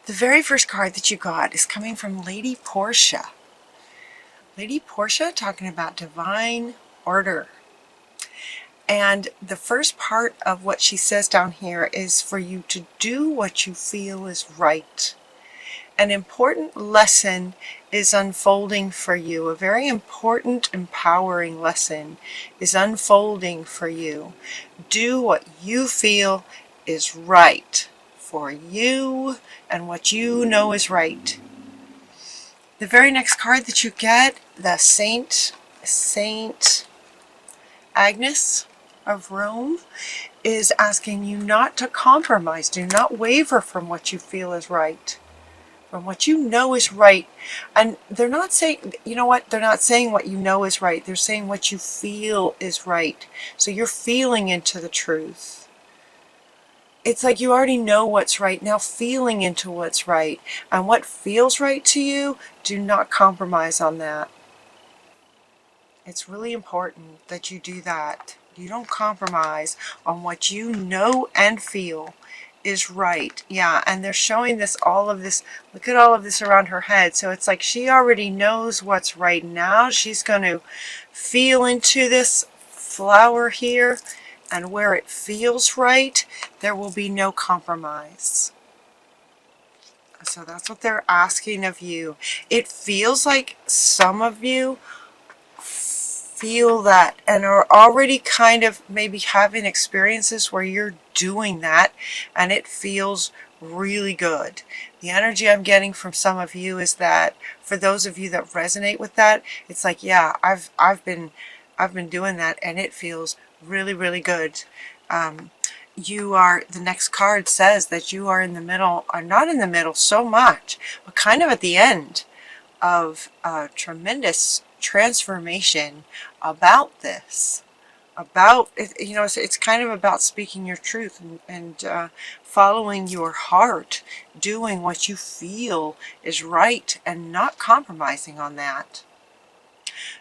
The very first card that you got is coming from Lady Portia. Lady Portia talking about divine order. And the first part of what she says down here is for you to do what you feel is right. An important lesson is unfolding for you. A very important, empowering lesson is unfolding for you. Do what you feel is right for you and what you know is right. The very next card that you get, the Saint Agnes of Rome, is asking you not to compromise. Do not waver from what you feel is right, from what you know is right. And they're not saying, you know what, they're not saying what you know is right. They're saying what you feel is right. So you're feeling into the truth. It's like you already know what's right, now feeling into what's right. And what feels right to you, do not compromise on that. It's really important that you do that. You don't compromise on what you know and feel is right. Yeah, and they're showing this, all of this, look at all of this around her head. So it's like she already knows what's right now. She's going to feel into this flower here, and where it feels right, there will be no compromise. So that's what they're asking of you. It feels like some of you feel that and are already kind of maybe having experiences where you're doing that and it feels really good. The energy I'm getting from some of you is that for those of you that resonate with that, it's like, yeah, I've been doing that and it feels really, really good. You are, the next card says that you are in the middle, or not in the middle so much, but kind of at the end of a tremendous transformation about this. About, you know, it's kind of about speaking your truth and following your heart, doing what you feel is right and not compromising on that.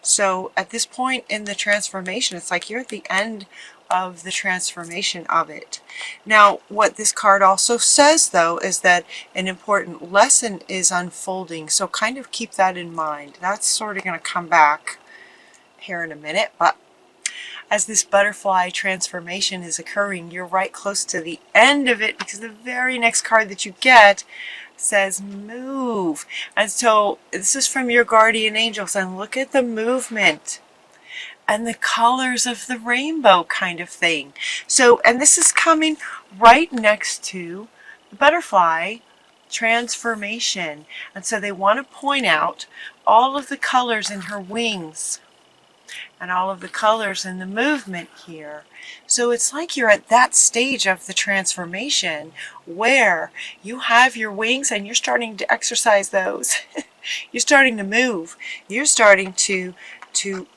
So at this point in the transformation, it's like you're at the end of the transformation of it. Now, what this card also says, though, is that an important lesson is unfolding. So kind of keep that in mind. That's sort of going to come back here in a minute. But as this butterfly transformation is occurring, you're right close to the end of it, because the very next card that you get says move. And so this is from your guardian angels, and look at the movement and the colors of the rainbow kind of thing. So, and this is coming right next to the butterfly transformation. And so they want to point out all of the colors in her wings and all of the colors in the movement here. So it's like you're at that stage of the transformation where you have your wings and you're starting to exercise those. You're starting to move. You're starting to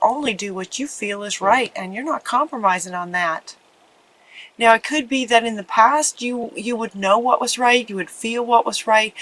only do what you feel is right, and you're not compromising on that. Now, it could be that in the past you would know what was right, you would feel what was right,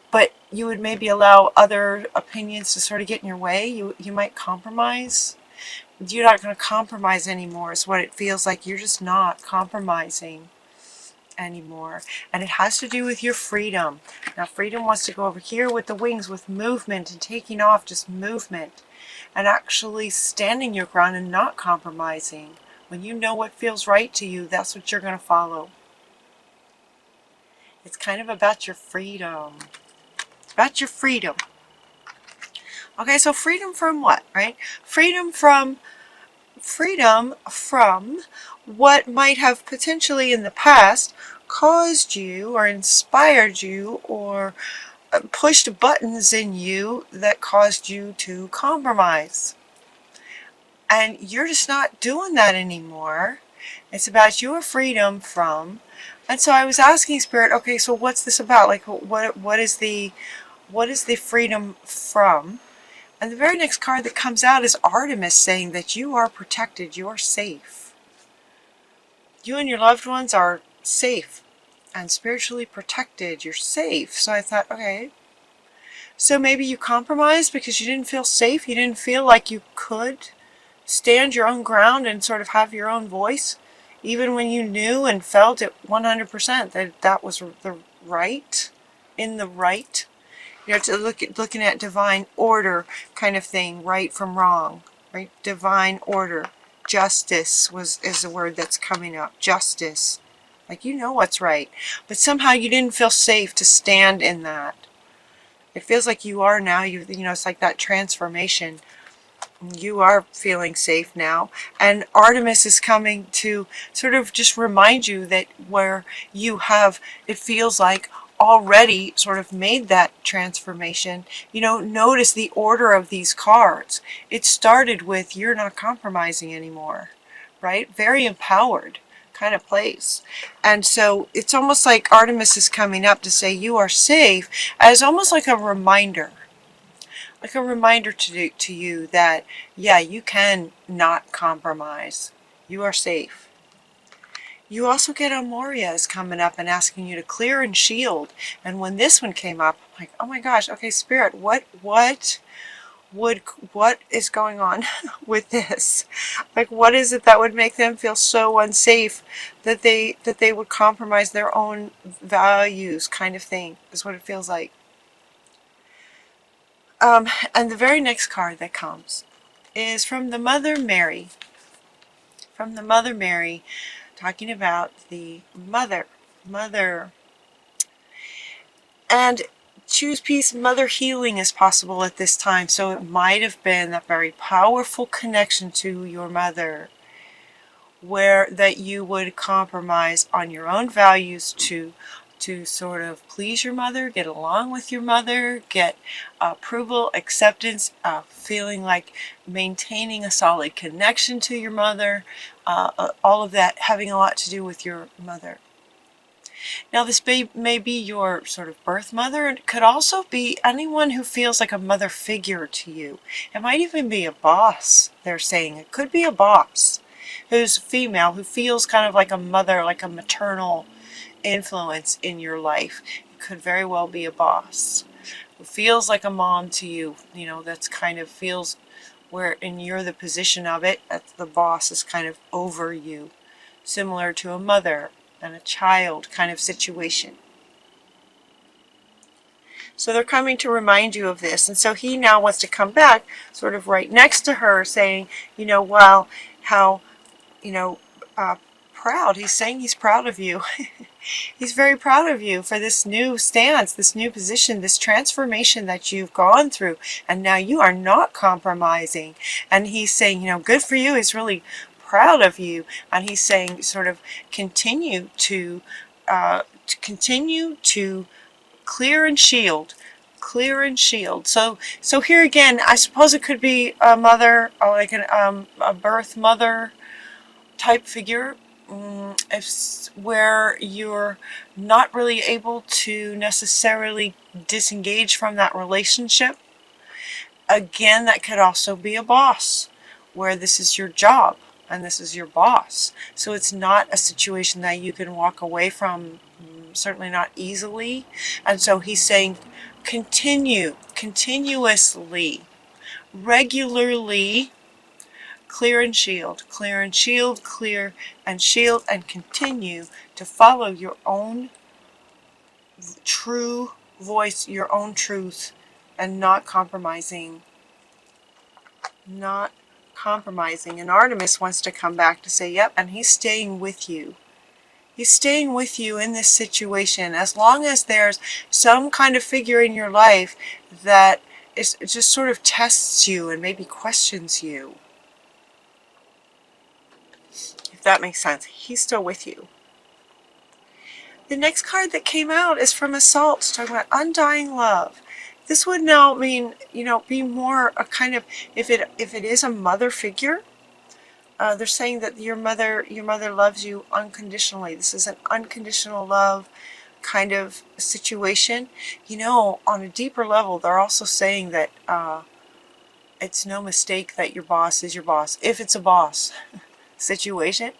but you would maybe allow other opinions to sort of get in your way. You might compromise. You're not going to compromise anymore, is what it feels like. You're just not compromising anymore. And it has to do with your freedom. Now, freedom wants to go over here with the wings, with movement and taking off, just movement. And actually standing your ground and not compromising. When you know what feels right to you, that's what you're going to follow. It's kind of about your freedom. It's about your freedom. Okay, so freedom from what, right? Freedom from what might have potentially in the past caused you or inspired you or pushed buttons in you that caused you to compromise. And you're just not doing that anymore. It's about your freedom from. And so I was asking Spirit, okay, so what's this about? Like, what is the freedom from? And the very next card that comes out is Artemis, saying that you are protected, you are safe. You and your loved ones are safe and spiritually protected. You're safe. So I thought, okay, so maybe you compromised because you didn't feel safe. You didn't feel like you could stand your own ground and sort of have your own voice, even when you knew and felt it 100% that that was the right in the right. You know, to looking at divine order kind of thing, right from wrong, right? Divine order. Justice is the word that's coming up. Justice. Like, you know what's right. But somehow you didn't feel safe to stand in that. It feels like you are now. You know, it's like that transformation. You are feeling safe now. And Artemis is coming to sort of just remind you that where you have, it feels like, already sort of made that transformation. You know, notice the order of these cards. It started with you're not compromising anymore, right? Very empowered kind of place. And so it's almost like Artemis is coming up to say you are safe, as almost like a reminder. Like a reminder to you that, yeah, you can not compromise. You are safe. You also get Amoria is coming up and asking you to clear and shield. And when this one came up, I'm like, oh my gosh, okay, Spirit, what is going on with this? Like, what is it that would make them feel so unsafe that they would compromise their own values, kind of thing, is what it feels like. And the very next card that comes is from the Mother Mary. From the Mother Mary, talking about the mother. And choose peace, mother healing is possible at this time. So it might have been that very powerful connection to your mother, where that you would compromise on your own values to sort of please your mother, get along with your mother, get approval, acceptance, feeling like maintaining a solid connection to your mother, all of that having a lot to do with your mother. Now this may be your sort of birth mother, and it could also be anyone who feels like a mother figure to you. It might even be a boss, they're saying. It could be a boss who's female, who feels kind of like a mother, like a maternal influence in your life. It could very well be a boss who feels like a mom to you, you know, that's kind of feels where, and you're the position of it, that the boss is kind of over you, similar to a mother and a child kind of situation. So they're coming to remind you of this. And so he now wants to come back sort of right next to her saying, you know, well, how, you know, proud. He's saying he's proud of you. He's very proud of you for this new stance, this new position, this transformation that you've gone through. And now you are not compromising. And he's saying, you know, good for you. He's really proud of you. And he's saying sort of continue to clear and shield. Clear and shield. So here again, I suppose it could be a mother, or like a birth mother type figure, where you're not really able to necessarily disengage from that relationship. Again, that could also be a boss, where this is your job and this is your boss. So it's not a situation that you can walk away from, certainly not easily. And so he's saying continuously, regularly, clear and shield, clear and shield, clear and shield, and continue to follow your own true voice, your own truth, and not compromising. Not compromising. And Artemis wants to come back to say, yep, and he's staying with you. He's staying with you in this situation as long as there's some kind of figure in your life that is just sort of tests you and maybe questions you. If that makes sense. He's still with you. The next card that came out is from Assault, talking about undying love. This would now mean, you know, be more a kind of, if it is a mother figure, they're saying that your mother loves you unconditionally. This is an unconditional love kind of situation. You know, on a deeper level, they're also saying that it's no mistake that your boss is your boss. If it's a boss situation,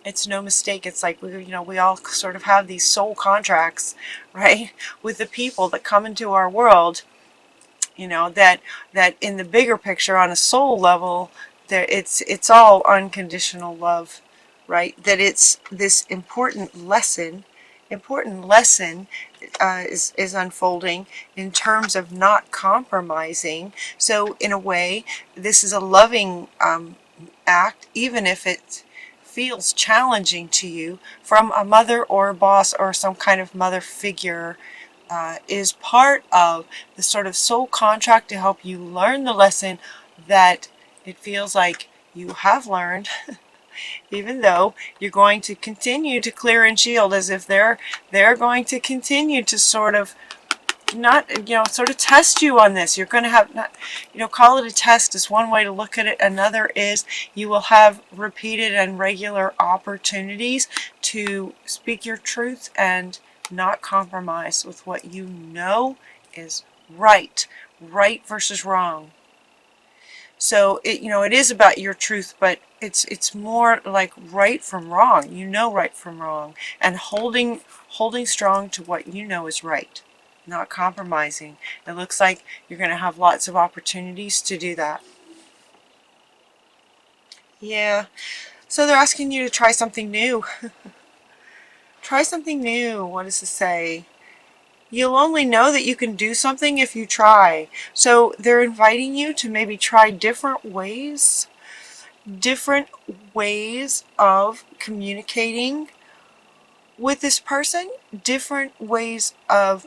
it's no mistake. It's like, we all sort of have these soul contracts, right, with the people that come into our world, you know, that in the bigger picture, on a soul level, it's all unconditional love, right? That it's this important lesson is unfolding in terms of not compromising. So in a way, this is a loving act, even if it feels challenging to you, from a mother or a boss or some kind of mother figure. Is part of the sort of soul contract to help you learn the lesson that it feels like you have learned, even though you're going to continue to clear and shield, as if they're going to continue to sort of sort of test you on this. You're going to have, not, call it a test is one way to look at it. Another is you will have repeated and regular opportunities to speak your truth and not compromise with what you know is right versus wrong. So it is about your truth, but it's more like right from wrong. Right from wrong, and holding strong to what you know is right, not compromising. It looks like you're going to have lots of opportunities to do that. Yeah. So they're asking you to try something new. Try something new. What does it say? You'll only know that you can do something if you try. So they're inviting you to maybe try different ways of communicating with this person, different ways of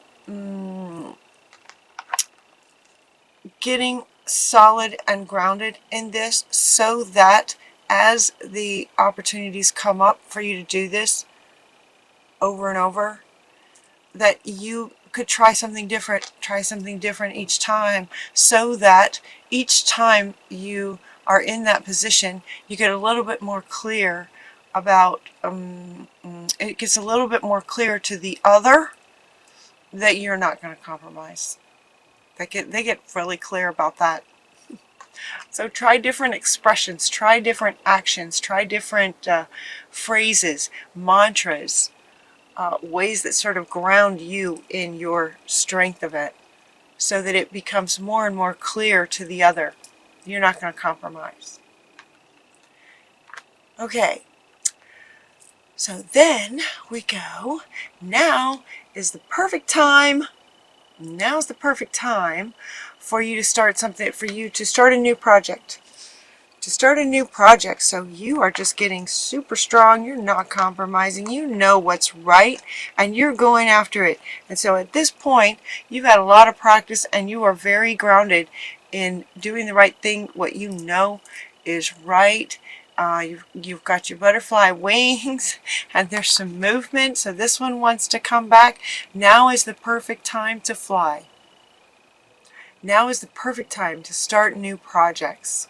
getting solid and grounded in this, so that as the opportunities come up for you to do this over and over, that you could try something different each time, so that each time you are in that position, you get a little bit more clear about, it gets a little bit more clear to the other that you're not going to compromise. They get really clear about that. So try different expressions, try different actions, try different phrases, mantras, ways that sort of ground you in your strength of it, so that it becomes more and more clear to the other. You're not going to compromise. Okay. So then we go, now is the perfect time. Now's the perfect time for you to start something, for you to start a new project. So you are just getting super strong. You're not compromising. You know what's right, and you're going after it. And so at this point, you've had a lot of practice, and you are very grounded in doing the right thing, what you know is right. You've got your butterfly wings, and there's some movement. So this one wants to come back. Now is the perfect time to fly. Now is the perfect time to start new projects.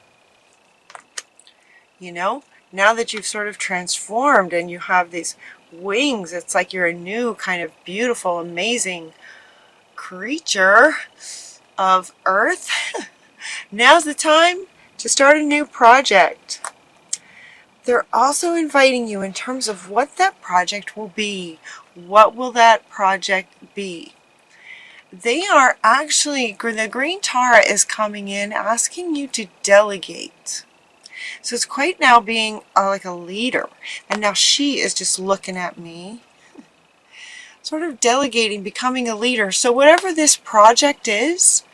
Now that you've sort of transformed and you have these wings, it's like you're a new kind of beautiful, amazing creature of Earth. Now's the time to start a new project. They're also inviting you in terms of what that project will be. What will that project be? They are actually, the green Tara is coming in asking you to delegate. So it's quite now being like a leader. And now she is just looking at me, sort of delegating, becoming a leader. So whatever this project is,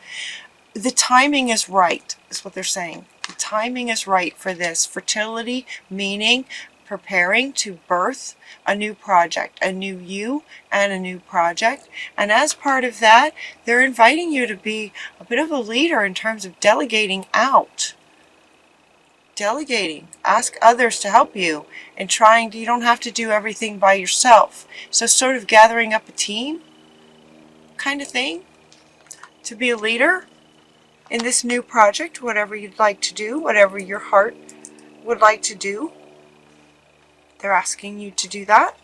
the timing is right, is what they're saying. The timing is right for this. Fertility, meaning preparing to birth a new project, a new you and a new project. And as part of that, they're inviting you to be a bit of a leader in terms of delegating out. Delegating. Ask others to help you, and you don't have to do everything by yourself. So sort of gathering up a team kind of thing to be a leader in this new project, whatever you'd like to do, whatever your heart would like to do. They're asking you to do that.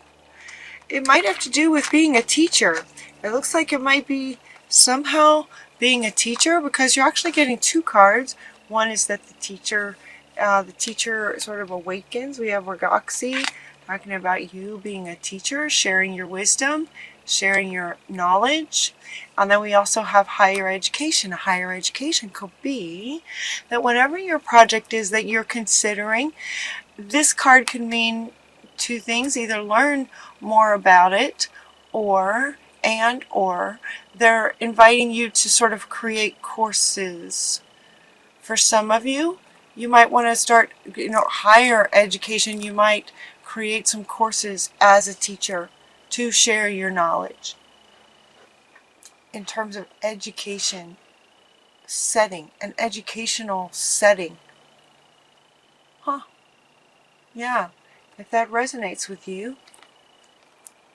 It might have to do with being a teacher. It looks like it might be somehow being a teacher, because you're actually getting two cards. One is that the teacher sort of awakens. We have Regoxi talking about you being a teacher, sharing your wisdom, sharing your knowledge. And then we also have higher education. Higher education could be that whatever your project is that you're considering, this card can mean two things: either learn more about it, or and or they're inviting you to sort of create courses. For some of you, you might want to start, higher education. You might create some courses as a teacher to share your knowledge. In terms of education setting, an educational setting. Huh. Yeah. If that resonates with you,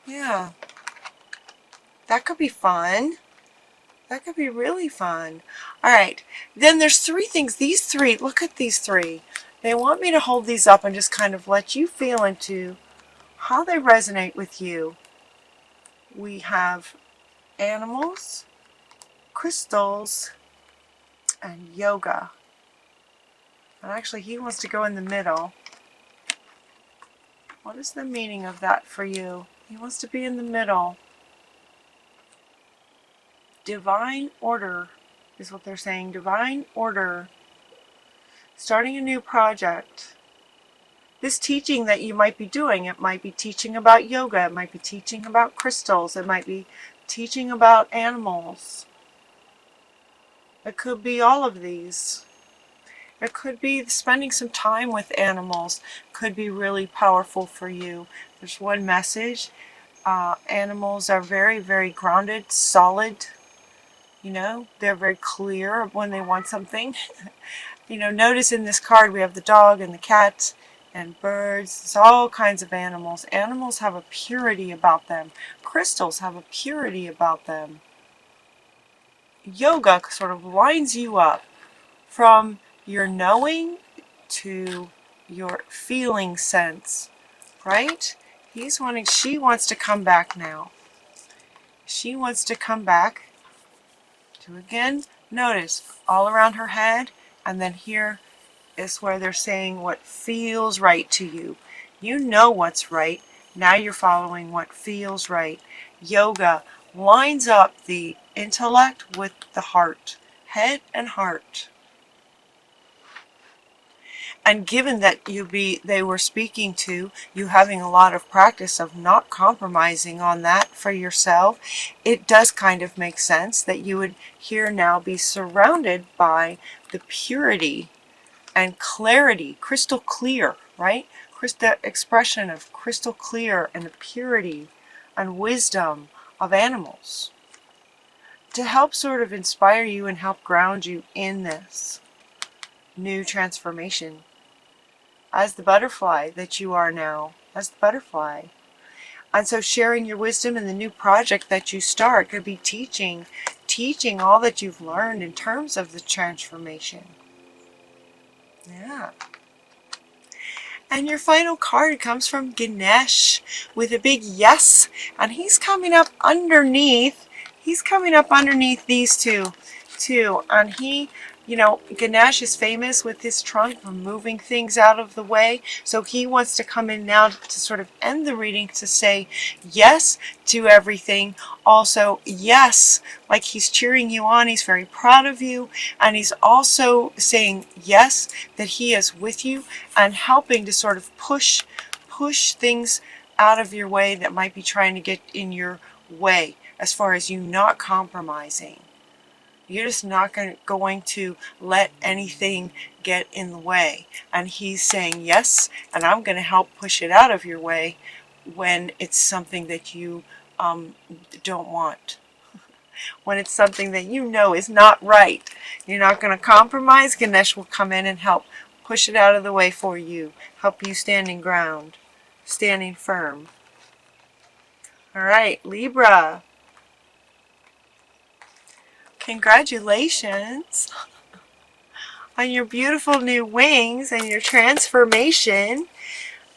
yeah. That could be fun. That could be really fun. All right. Then there's 3 things. These 3, look at these 3. They want me to hold these up and just kind of let you feel into how they resonate with you. We have animals, crystals, and yoga. And actually, he wants to go in the middle. What is the meaning of that for you? He wants to be in the middle. Divine order is what they're saying. Divine order. Starting a new project. This teaching that you might be doing, it might be teaching about yoga, it might be teaching about crystals, it might be teaching about animals. It could be all of these. It could be spending some time with animals, could be really powerful for you. There's one message. Animals are very, very grounded, solid. They're very clear when they want something. Notice in this card we have the dog and the cat and birds. It's all kinds of animals. Animals have a purity about them. Crystals have a purity about them. Yoga sort of lines you up from your knowing to your feeling sense, right? She wants to come back now. She wants to come back to, again, notice all around her head, and then here is where they're saying what feels right to you. You know what's right. Now you're following what feels right. Yoga lines up the intellect with the heart, head and heart. And given that they were speaking to you having a lot of practice of not compromising on that for yourself, it does kind of make sense that you would here now be surrounded by the purity and clarity, crystal clear, right? That expression of crystal clear and the purity and wisdom of animals to help sort of inspire you and help ground you in this new transformation. As the butterfly that you are now, as the butterfly. And so sharing your wisdom in the new project that you start could be teaching all that you've learned in terms of the transformation. Yeah. And your final card comes from Ganesh with a big yes. And he's coming up underneath. He's coming up underneath these two, too. And Ganesh is famous with his trunk for moving things out of the way. So he wants to come in now to sort of end the reading to say yes to everything. Also, yes, like he's cheering you on. He's very proud of you. And he's also saying yes, that he is with you and helping to sort of push things out of your way that might be trying to get in your way as far as you not compromising. You're just not going to let anything get in the way. And he's saying yes, and I'm going to help push it out of your way when it's something that you don't want. When it's something that you know is not right. You're not going to compromise. Ganesh will come in and help push it out of the way for you. Help you standing ground, standing firm. All right, Libra. Congratulations on your beautiful new wings and your transformation.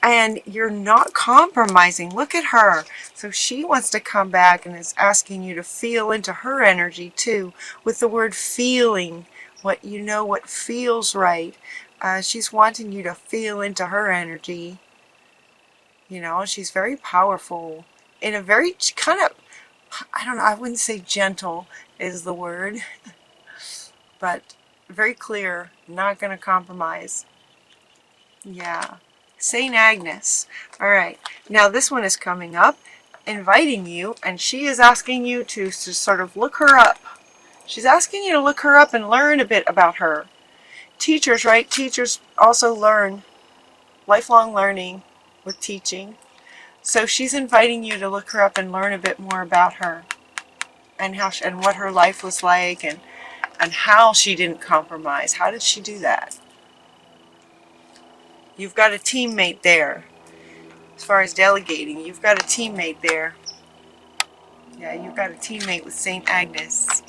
And you're not compromising. Look at her. So she wants to come back and is asking you to feel into her energy too, with the word feeling, what feels right. She's wanting you to feel into her energy. She's very powerful in a very kind of, I don't know, I wouldn't say gentle is the word, but very clear, not going to compromise. Yeah. St. Agnes. All right. Now this one is coming up. inviting you, and she is asking you to sort of look her up. She's asking you to look her up and learn a bit about her. Teachers, right? Teachers also learn, lifelong learning with teaching. So she's inviting you to look her up and learn a bit more about her, and how and what her life was like, and how she didn't compromise. How did she do that? You've got a teammate there. As far as delegating, you've got a teammate there. Yeah, you've got a teammate with St. Agnes.